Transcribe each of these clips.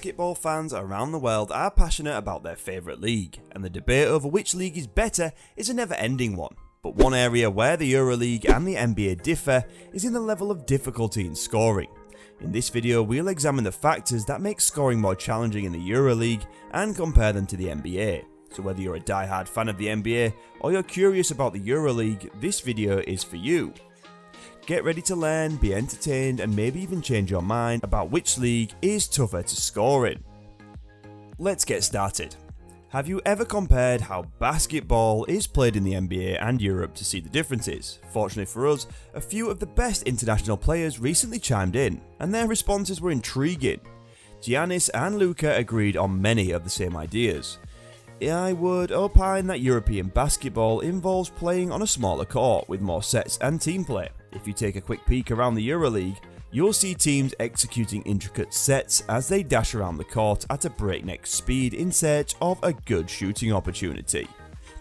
Basketball fans around the world are passionate about their favourite league, and the debate over which league is better is a never-ending one. But one area where the Euroleague and the NBA differ is in the level of difficulty in scoring. In this video, we'll examine the factors that make scoring more challenging in the Euroleague and compare them to the NBA. So whether you're a die-hard fan of the NBA or you're curious about the Euroleague, this video is for you. Get ready to learn, be entertained, and maybe even change your mind about which league is tougher to score in. Let's get started. Have you ever compared how basketball is played in the NBA and Europe to see the differences? Fortunately for us, a few of the best international players recently chimed in, and their responses were intriguing. Giannis and Luka agreed on many of the same ideas. I would opine that European basketball involves playing on a smaller court with more sets and team play. If you take a quick peek around the Euroleague, you'll see teams executing intricate sets as they dash around the court at a breakneck speed in search of a good shooting opportunity.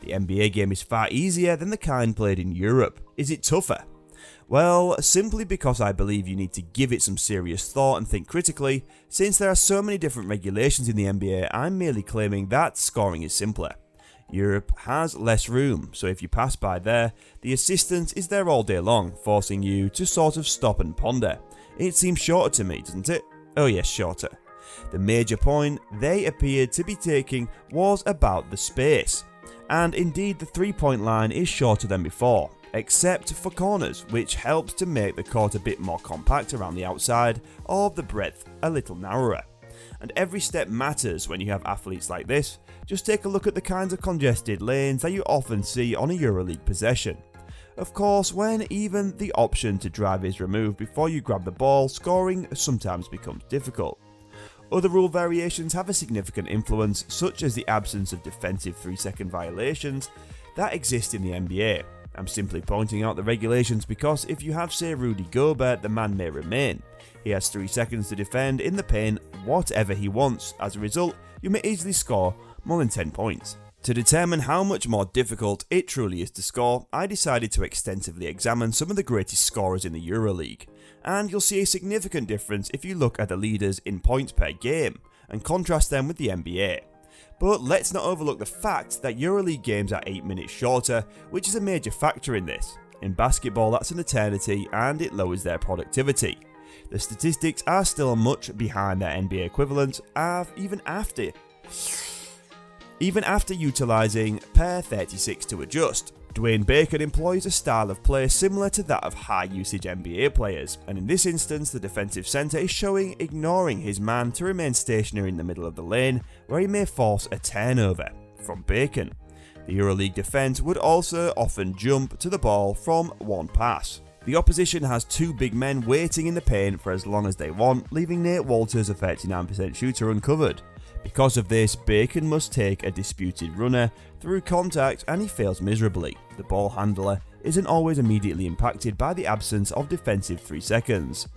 The NBA game is far easier than the kind played in Europe. Is it tougher? Well, simply because I believe you need to give it some serious thought and think critically. Since there are so many different regulations in the NBA, I'm merely claiming that scoring is simpler. Europe has less room, so if you pass by there, the assistant is there all day long, forcing you to sort of stop and ponder. It seems shorter to me, doesn't it? Oh yes, shorter. The major point they appeared to be taking was about the space. And indeed the three-point line is shorter than before, except for corners, which helps to make the court a bit more compact around the outside, or the breadth a little narrower. And every step matters when you have athletes like this. Just take a look at the kinds of congested lanes that you often see on a Euroleague possession. Of course, when even the option to drive is removed before you grab the ball, scoring sometimes becomes difficult. Other rule variations have a significant influence, such as the absence of defensive 3-second violations that exist in the NBA. I'm simply pointing out the regulations because if you have, say, Rudy Gobert, the man may remain. He has 3 seconds to defend in the paint whatever he wants. As a result, you may easily score more than 10 points. To determine how much more difficult it truly is to score, I decided to extensively examine some of the greatest scorers in the Euroleague. And you'll see a significant difference if you look at the leaders in points per game and contrast them with the NBA. But let's not overlook the fact that Euroleague games are 8 minutes shorter, which is a major factor in this. In basketball, that's an eternity and it lowers their productivity. The statistics are still much behind their NBA equivalents, even after utilising per 36 to adjust. Dwayne Bacon employs a style of play similar to that of high-usage NBA players, and in this instance the defensive centre is showing ignoring his man to remain stationary in the middle of the lane, where he may force a turnover from Bacon. The Euroleague defence would also often jump to the ball from one pass. The opposition has 2 big men waiting in the paint for as long as they want, leaving Nate Walters, a 39% shooter, uncovered. Because of this, Bacon must take a disputed runner through contact and he fails miserably. The ball handler isn't always immediately impacted by the absence of defensive 3 seconds.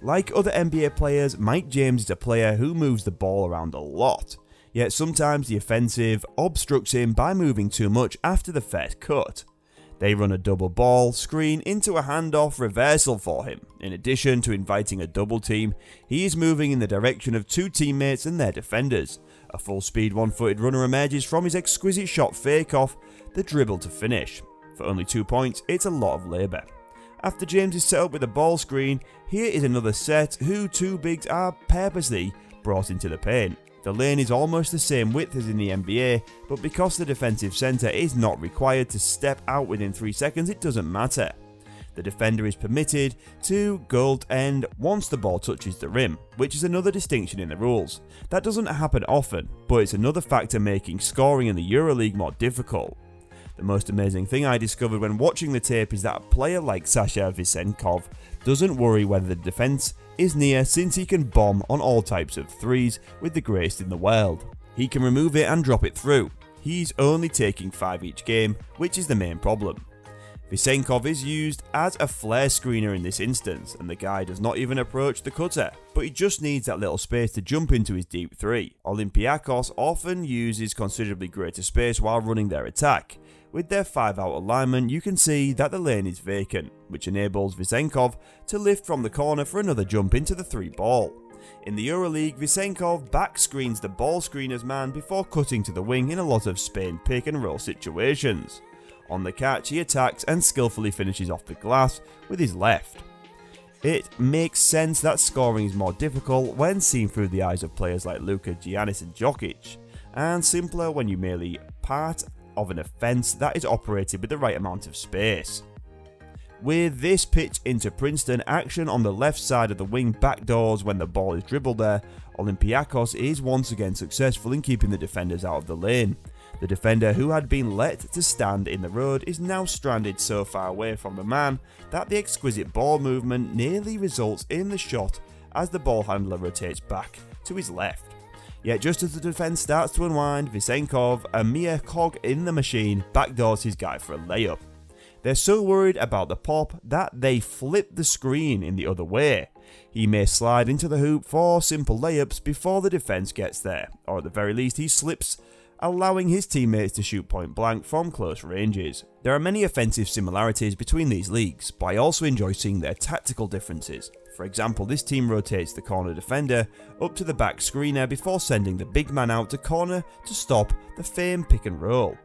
Like other NBA players, Mike James is a player who moves the ball around a lot, yet sometimes the offensive obstructs him by moving too much after the first cut. They run a double ball screen into a handoff reversal for him. In addition to inviting a double team, he is moving in the direction of 2 teammates and their defenders. A full speed one-footed runner emerges from his exquisite shot fake off the dribble to finish. For only 2 points, it's a lot of labour. After James is set up with a ball screen, here is another set who 2 bigs are purposely brought into the paint. The lane is almost the same width as in the NBA, but because the defensive centre is not required to step out within 3 seconds, it doesn't matter. The defender is permitted to goal end once the ball touches the rim, which is another distinction in the rules. That doesn't happen often, but it's another factor making scoring in the Euroleague more difficult. The most amazing thing I discovered when watching the tape is that a player like Sasha Vezenkov doesn't worry whether the defence is near, since he can bomb on all types of threes with the greatest in the world. He can remove it and drop it through. He's only taking 5 each game, which is the main problem. Vezenkov is used as a flare screener in this instance, and the guy does not even approach the cutter, but he just needs that little space to jump into his deep 3. Olympiacos often uses considerably greater space while running their attack. With their 5-out alignment, you can see that the lane is vacant, which enables Vezenkov to lift from the corner for another jump into the 3 ball. In the Euroleague, Vysenkov back screens the ball screener's man before cutting to the wing in a lot of Spain pick and roll situations. On the catch, he attacks and skillfully finishes off the glass with his left. It makes sense that scoring is more difficult when seen through the eyes of players like Luka, Giannis and Jokic, and simpler when you merely part of an offence that is operated with the right amount of space. With this pitch into Princeton, action on the left side of the wing backdoors when the ball is dribbled there, Olympiacos is once again successful in keeping the defenders out of the lane. The defender who had been let to stand in the road is now stranded so far away from the man that the exquisite ball movement nearly results in the shot as the ball handler rotates back to his left. Yet just as the defence starts to unwind, Vysenkov, a mere cog in the machine, backdoors his guy for a layup. They're so worried about the pop that they flip the screen in the other way. He may slide into the hoop for simple layups before the defence gets there, or at the very least he slips, allowing his teammates to shoot point blank from close ranges. There are many offensive similarities between these leagues, but I also enjoy seeing their tactical differences. For example, this team rotates the corner defender up to the back screener before sending the big man out to corner to stop the famed pick and roll.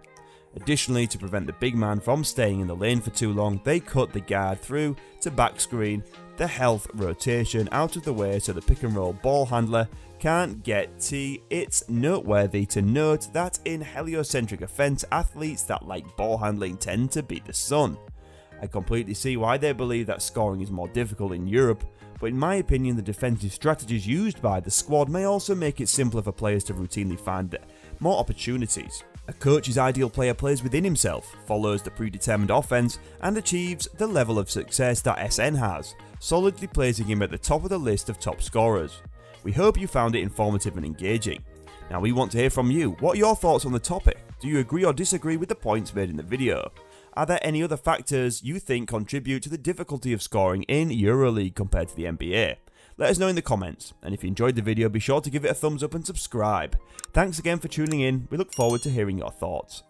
Additionally, to prevent the big man from staying in the lane for too long, they cut the guard through to back screen the health rotation out of the way so the pick and roll ball handler can't get T. It's noteworthy to note that in heliocentric offense, athletes that like ball handling tend to beat the sun. I completely see why they believe that scoring is more difficult in Europe, but in my opinion the defensive strategies used by the squad may also make it simpler for players to routinely find more opportunities. A coach's ideal player plays within himself, follows the predetermined offense, and achieves the level of success that SN has, solidly placing him at the top of the list of top scorers. We hope you found it informative and engaging. Now we want to hear from you. What are your thoughts on the topic? Do you agree or disagree with the points made in the video? Are there any other factors you think contribute to the difficulty of scoring in Euroleague compared to the NBA? Let us know in the comments, and if you enjoyed the video be sure to give it a thumbs up and subscribe. Thanks again for tuning in, we look forward to hearing your thoughts.